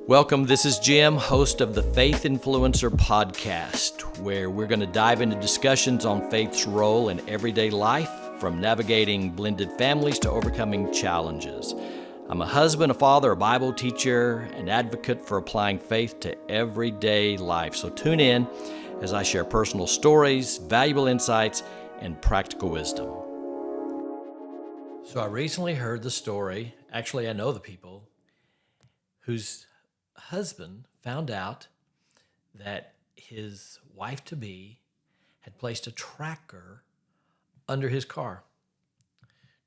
Welcome, this is Jim, host of the Faith Influencer Podcast, where we're going to dive into discussions on faith's role in everyday life, from navigating blended families to overcoming challenges. I'm a husband, a father, a Bible teacher, an advocate for applying faith to everyday life. So tune in as I share personal stories, valuable insights, and practical wisdom. So I recently heard the story, actually I know the people, whose husband found out that his wife-to-be had placed a tracker under his car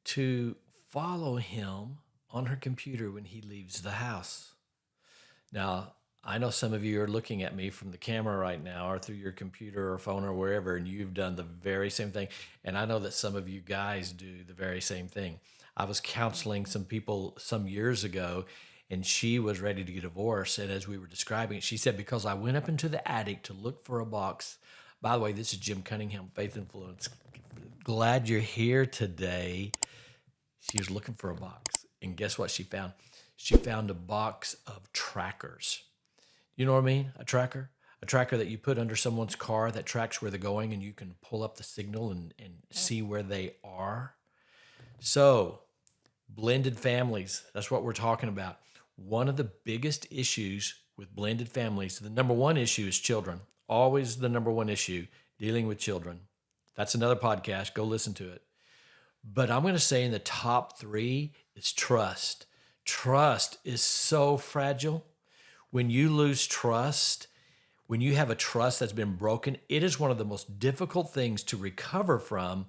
to follow him on her computer when he leaves the house. Now, I know some of you are looking at me from the camera right now or through your computer or phone or wherever, and you've done the very same thing. And I know that some of you guys do the very same thing. I was counseling some people some years ago, and she was ready to get divorced. And as we were describing it, she said, because I went up into the attic to look for a box. By the way, this is Jim Cunningham, Faith Influence. Glad you're here today. She was looking for a box. And guess what she found? She found a box of trackers. You know what I mean? A tracker? A tracker that you put under someone's car that tracks where they're going, and you can pull up the signal and see where they are. So, blended families, that's what we're talking about. One of the biggest issues with blended families, the number one issue is children. Always the number one issue, dealing with children. That's another podcast. Go listen to it. But I'm going to say in the top three is trust. Trust is so fragile. When you lose trust, when you have a trust that's been broken, it is one of the most difficult things to recover from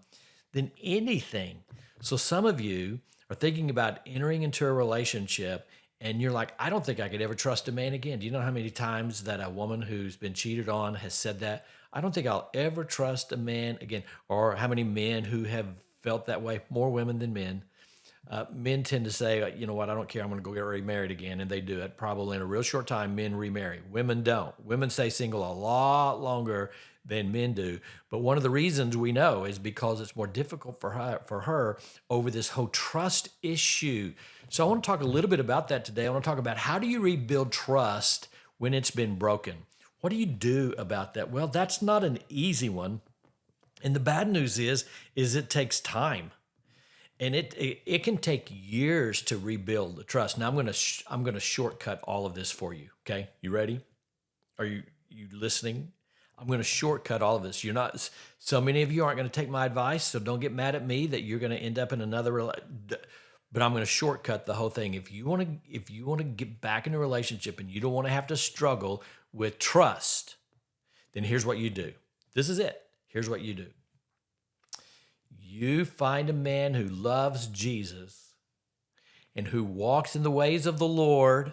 than anything. So some of you are thinking about entering into a relationship and you're like, I don't think I could ever trust a man again. Do you know how many times that a woman who's been cheated on has said that? I don't think I'll ever trust a man again. Or how many men who have felt that way? More women than men. Men tend to say, you know what, I don't care, I'm going to go get remarried again. And they do it. Probably in a real short time, men remarry. Women don't. Women stay single a lot longer than men do. But one of the reasons we know is because it's more difficult for her over this whole trust issue. So I want to talk a little bit about that today. I want to talk about how do you rebuild trust when it's been broken? What do you do about that? Well, that's not an easy one. And the bad news is it takes time. And it can take years to rebuild the trust. Now I'm going to shortcut all of this for you. Okay, you ready? Are you listening? I'm going to shortcut all of this. You're not. So many of you aren't going to take my advice. So don't get mad at me that you're going to end up in another. But I'm going to shortcut the whole thing. If you want to get back in a relationship and you don't want to have to struggle with trust, then here's what you do. This is it. Here's what you do. You find a man who loves Jesus and who walks in the ways of the Lord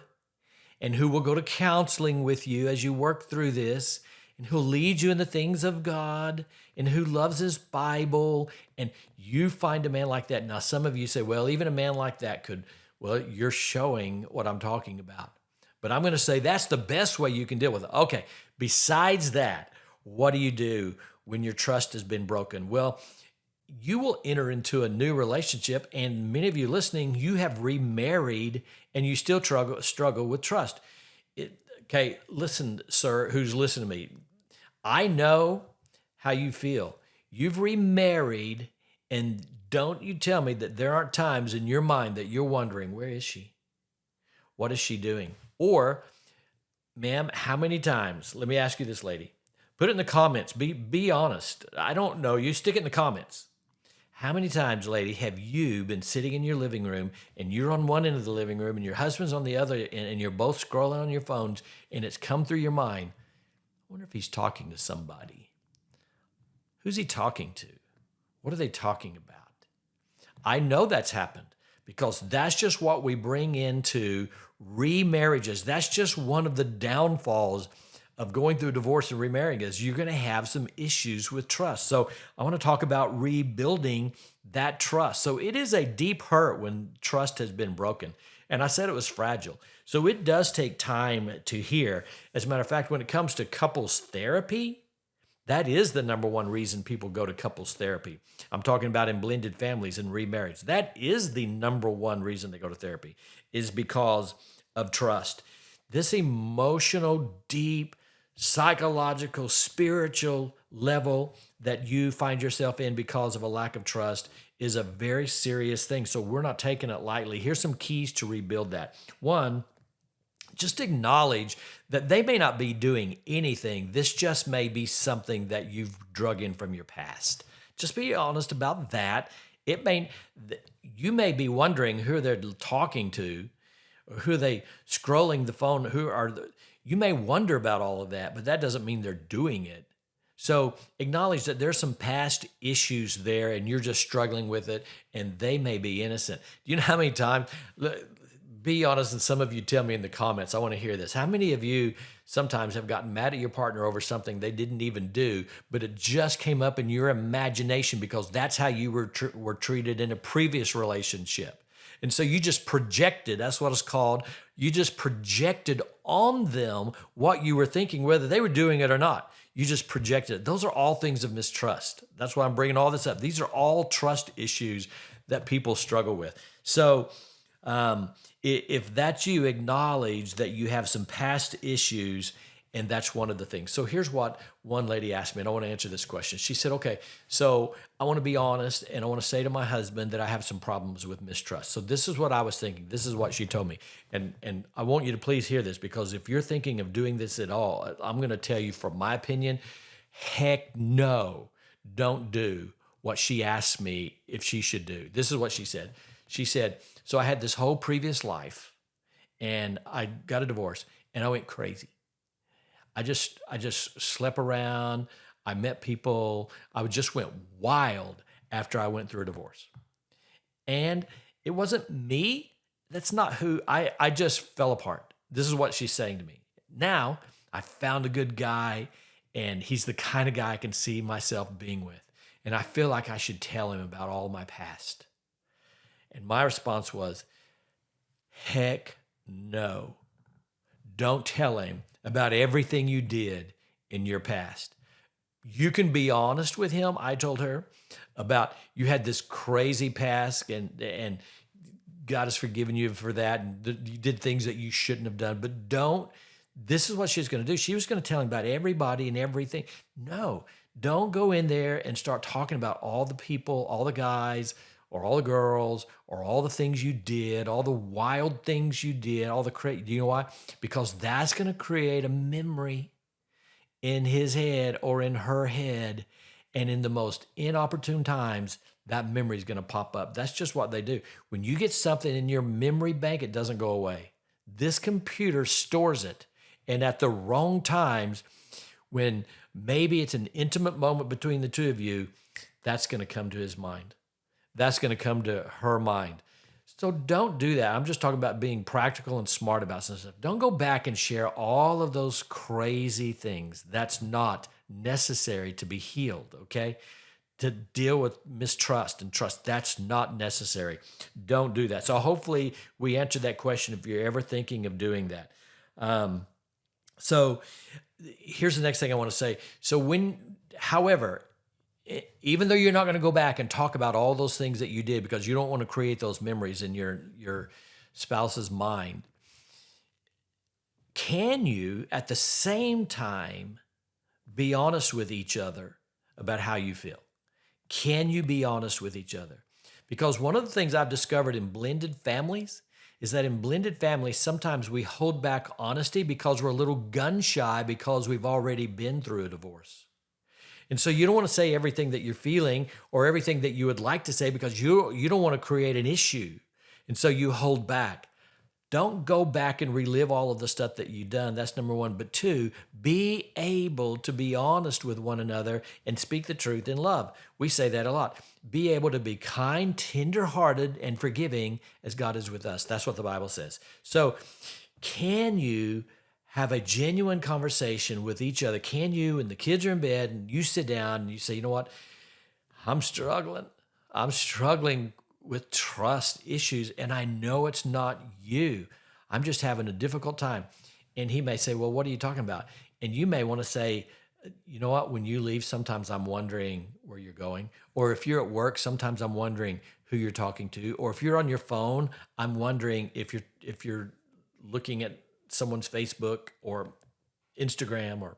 and who will go to counseling with you as you work through this and who'll lead you in the things of God and who loves his Bible. And you find a man like that. Now, some of you say, well, even a man like that could, well, you're showing what I'm talking about. But I'm going to say that's the best way you can deal with it. Okay, besides that, what do you do when your trust has been broken? Well, you will enter into a new relationship, and many of you listening, you have remarried, and you still struggle with trust. Okay, listen, sir, who's listening to me. I know how you feel. You've remarried, and don't you tell me that there aren't times in your mind that you're wondering, where is she? What is she doing? Or, ma'am, how many times? Let me ask you this, lady. Put it in the comments. Be honest. I don't know. You stick it in the comments. How many times, lady, have you been sitting in your living room and you're on one end of the living room and your husband's on the other and you're both scrolling on your phones and it's come through your mind, I wonder if he's talking to somebody. Who's he talking to? What are they talking about? I know that's happened because that's just what we bring into remarriages. That's just one of the downfalls of going through divorce and remarrying is you're going to have some issues with trust. So I want to talk about rebuilding that trust. So it is a deep hurt when trust has been broken. And I said it was fragile. So it does take time to heal. As a matter of fact, when it comes to couples therapy, that is the number one reason people go to couples therapy. I'm talking about in blended families and remarriage. That is the number one reason they go to therapy is because of trust. This emotional, deep, psychological, spiritual level that you find yourself in because of a lack of trust is a very serious thing. So we're not taking it lightly. Here's some keys to rebuild that. One, just acknowledge that they may not be doing anything. This just may be something that you've drug in from your past. Just be honest about that. It may, you may be wondering who they're talking to, or who are they scrolling the phone, you may wonder about all of that, but that doesn't mean they're doing it. So acknowledge that there's some past issues there and you're just struggling with it and they may be innocent. Do you know how many times, be honest, and some of you tell me in the comments, I want to hear this. How many of you sometimes have gotten mad at your partner over something they didn't even do, but it just came up in your imagination because that's how you were treated in a previous relationship? And so you just projected, that's what it's called. You just projected on them what you were thinking, whether they were doing it or not. You just projected it. Those are all things of mistrust. That's why I'm bringing all this up. These are all trust issues that people struggle with. So if that's you, acknowledge that you have some past issues, and that's one of the things. So here's what one lady asked me, and I want to answer this question. She said, okay, so I want to be honest, and I want to say to my husband that I have some problems with mistrust. So this is what I was thinking. This is what she told me. And I want you to please hear this, because if you're thinking of doing this at all, I'm going to tell you from my opinion, heck no, don't do what she asked me if she should do. This is what she said. She said, so I had this whole previous life, and I got a divorce, and I went crazy. I just slept around. I met people. I just went wild after I went through a divorce. And it wasn't me. That's not who I just fell apart. This is what she's saying to me. Now I found a good guy, and he's the kind of guy I can see myself being with. And I feel like I should tell him about all my past. And my response was, heck no. Don't tell him about everything you did in your past. You can be honest with him, I told her, about you had this crazy past and God has forgiven you for that, and you did things that you shouldn't have done. But this is what she was going to do. She was going to tell him about everybody and everything. No, don't go in there and start talking about all the people, all the guys, or all the girls, or all the things you did, all the wild things you did, all the crazy. Do you know why? Because that's going to create a memory in his head or in her head. And in the most inopportune times, that memory is going to pop up. That's just what they do. When you get something in your memory bank, it doesn't go away. This computer stores it. And at the wrong times, when maybe it's an intimate moment between the two of you, that's going to come to his mind. That's going to come to her mind. So don't do that. I'm just talking about being practical and smart about some stuff. Don't go back and share all of those crazy things. That's not necessary to be healed, okay? To deal with mistrust and trust, that's not necessary. Don't do that. So hopefully we answered that question if you're ever thinking of doing that. So here's the next thing I want to say. So however, even though you're not going to go back and talk about all those things that you did because you don't want to create those memories in your spouse's mind, can you at the same time be honest with each other about how you feel? Can you be honest with each other? Because one of the things I've discovered in blended families is that in blended families, sometimes we hold back honesty because we're a little gun shy because we've already been through a divorce. And so you don't want to say everything that you're feeling or everything that you would like to say because you don't want to create an issue. And so you hold back. Don't go back and relive all of the stuff that you've done. That's number one. But two, be able to be honest with one another and speak the truth in love. We say that a lot. Be able to be kind, tender-hearted, and forgiving as God is with us. That's what the Bible says. So can you have a genuine conversation with each other? Can you, and the kids are in bed, and you sit down and you say, you know what? I'm struggling. I'm struggling with trust issues, and I know it's not you. I'm just having a difficult time. And he may say, well, what are you talking about? And you may want to say, you know what? When you leave, sometimes I'm wondering where you're going. Or if you're at work, sometimes I'm wondering who you're talking to. Or if you're on your phone, I'm wondering if you're looking at someone's Facebook or Instagram or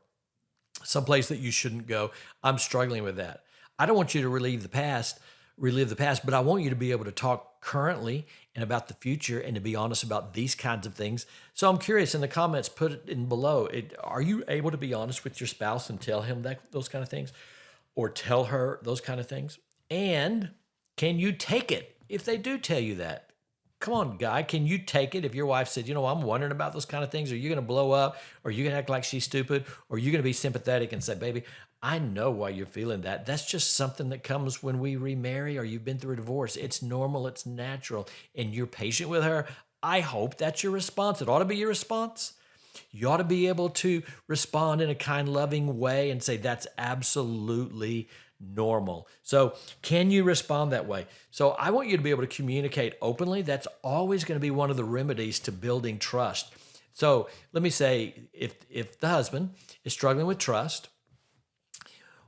someplace that you shouldn't go. I'm struggling with that. I don't want you to relive the past, but I want you to be able to talk currently and about the future and to be honest about these kinds of things. So I'm curious, in the comments, put it in below. Are you able to be honest with your spouse and tell him those kind of things, or tell her those kind of things? And can you take it if they do tell you that? Come on, guy, can you take it if your wife said, I'm wondering about those kind of things? Are you going to blow up? Or are you going to act like she's stupid? Or are you going to be sympathetic and say, baby, I know why you're feeling that. That's just something that comes when we remarry or you've been through a divorce. It's normal. It's natural. And you're patient with her. I hope that's your response. It ought to be your response. You ought to be able to respond in a kind, loving way and say, that's absolutely normal. So can you respond that way? So I want you to be able to communicate openly. That's always going to be one of the remedies to building trust. So let me say, if the husband is struggling with trust,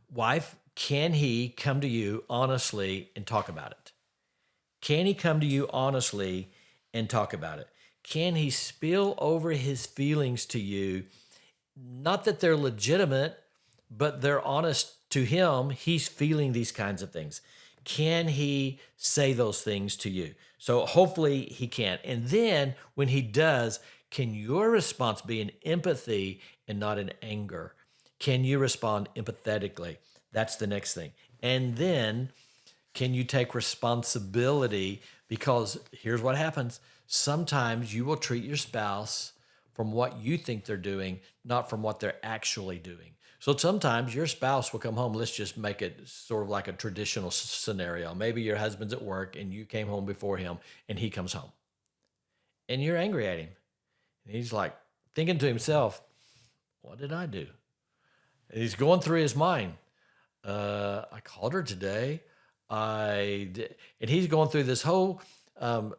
wife, can he come to you honestly and talk about it? Can he come to you honestly and talk about it? Can he spill over his feelings to you? Not that they're legitimate, but they're honest to him. He's feeling these kinds of things. Can he say those things to you? So hopefully he can. And then when he does, can your response be in empathy and not in anger? Can you respond empathetically? That's the next thing. And then can you take responsibility? Because here's what happens. Sometimes you will treat your spouse from what you think they're doing, not from what they're actually doing. So sometimes your spouse will come home. Let's just make it sort of like a traditional scenario. Maybe your husband's at work and you came home before him and he comes home and you're angry at him. And he's like thinking to himself, what did I do? And he's going through his mind. I called her today. And he's going through this whole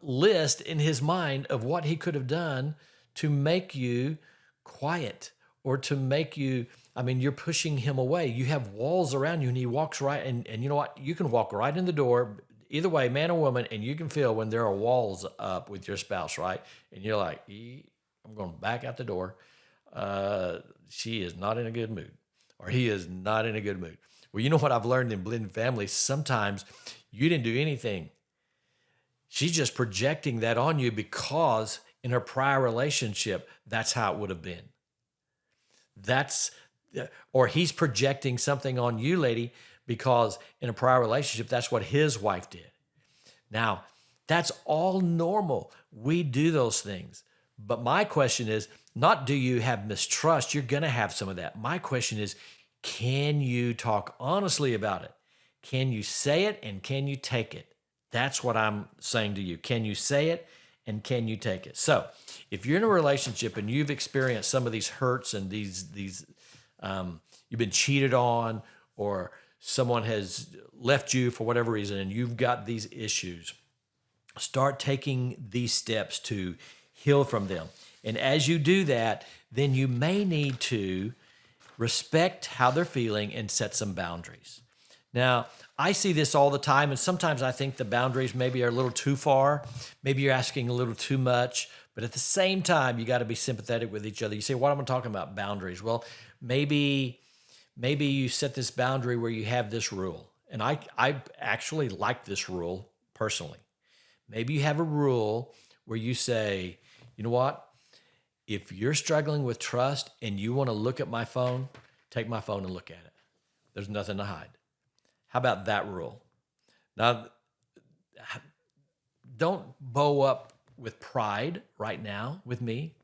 list in his mind of what he could have done to make you quiet or to make you, you're pushing him away. You have walls around you and he walks right. And you know what? You can walk right in the door, either way, man or woman, and you can feel when there are walls up with your spouse, right? And you're like, I'm going back out the door. She is not in a good mood, or he is not in a good mood. Well, you know what I've learned in blended families? Sometimes you didn't do anything. She's just projecting that on you because in her prior relationship, that's how it would have been. Or he's projecting something on you, lady, because in a prior relationship, that's what his wife did. Now, that's all normal. We do those things. But my question is not, do you have mistrust? You're going to have some of that. My question is, can you talk honestly about it? Can you say it and can you take it? That's what I'm saying to you. Can you say it and can you take it? So if you're in a relationship and you've experienced some of these hurts and these you've been cheated on, or someone has left you for whatever reason and you've got these issues, start taking these steps to heal from them. And as you do that, then you may need to respect how they're feeling and set some boundaries. Now, I see this all the time, and sometimes I think the boundaries maybe are a little too far. Maybe you're asking a little too much, but at the same time, you got to be sympathetic with each other. You say, what am I talking about? Boundaries. Well, maybe you set this boundary where you have this rule. And I actually like this rule personally. Maybe you have a rule where you say, you know what? If you're struggling with trust and you want to look at my phone, take my phone and look at it. There's nothing to hide. How about that rule? Now, don't bow up with pride right now with me.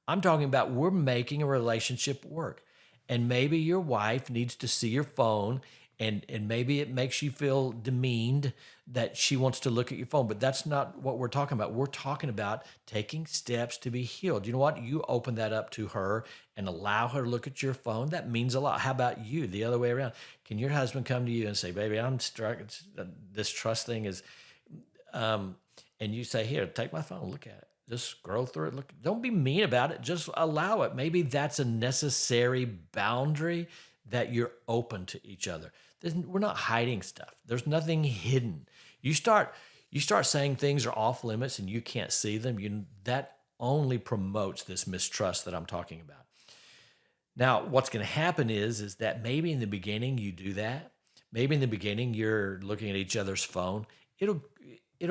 I'm talking about we're making a relationship work. And maybe your wife needs to see your phone and maybe it makes you feel demeaned that she wants to look at your phone. But that's not what we're talking about. We're talking about taking steps to be healed. You know what? You open that up to her and allow her to look at your phone. That means a lot. How about you? The other way around. Can your husband come to you and say, baby, I'm struck. This trust thing is, and you say, here, take my phone, look at it. Just scroll through it. Look, don't be mean about it. Just allow it. Maybe that's a necessary boundary that you're open to each other. We're not hiding stuff. There's nothing hidden. You start saying things are off limits and you can't see them. That only promotes this mistrust that I'm talking about. Now, what's going to happen is that maybe in the beginning you do that. Maybe in the beginning you're looking at each other's phone. It'll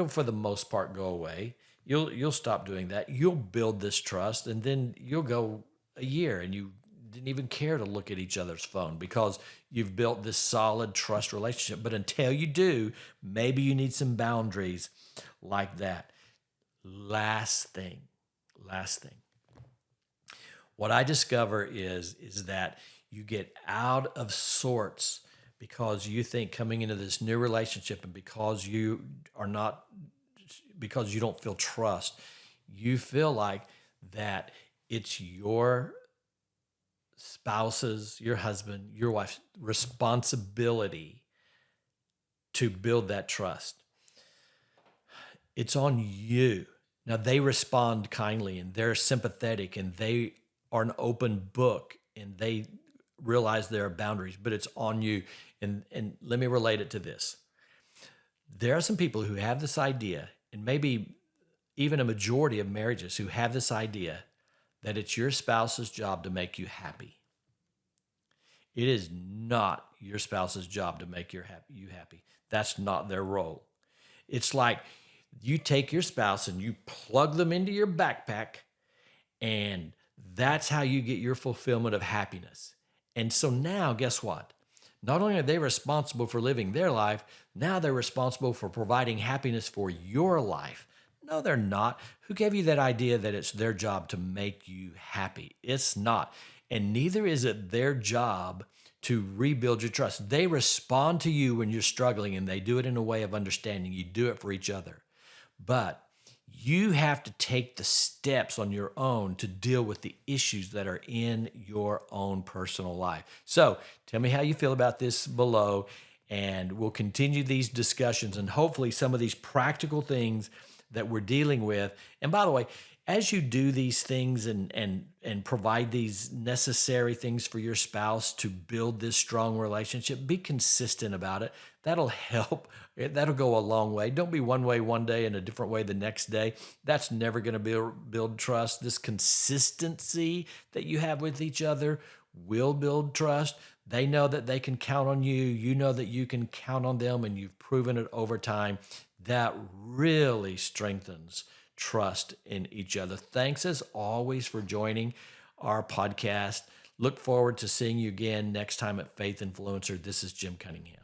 for the most part go away. You'll stop doing that. You'll build this trust, and then you'll go a year and you didn't even care to look at each other's phone because you've built this solid trust relationship. But until you do, maybe you need some boundaries like that. Last thing. What I discover is that you get out of sorts because you think coming into this new relationship, and because you don't feel trust, you feel like that it's your spouse's, your husband, your wife's responsibility to build that trust. It's on you. Now, they respond kindly and they're sympathetic and they are an open book and they realize there are boundaries, but it's on you. And let me relate it to this. There are some people who have this idea, and maybe even a majority of marriages who have this idea that it's your spouse's job to make you happy. It is not your spouse's job to make you happy. That's not their role. It's like you take your spouse and you plug them into your backpack, and that's how you get your fulfillment of happiness. And so now, guess what? Not only are they responsible for living their life, now they're responsible for providing happiness for your life. No, they're not. Who gave you that idea that it's their job to make you happy? It's not. And neither is it their job to rebuild your trust. They respond to you when you're struggling, and they do it in a way of understanding. You do it for each other. But you have to take the steps on your own to deal with the issues that are in your own personal life. So tell me how you feel about this below, and we'll continue these discussions and hopefully some of these practical things that we're dealing with. And by the way, as you do these things and provide these necessary things for your spouse to build this strong relationship, be consistent about it. That'll help. That'll go a long way. Don't be one way one day and a different way the next day. That's never going to build trust. This consistency that you have with each other will build trust. They know that they can count on you. You know that you can count on them, and you've proven it over time. That really strengthens trust in each other. Thanks as always for joining our podcast. Look forward to seeing you again next time at Faith Influencer. This is Jim Cunningham.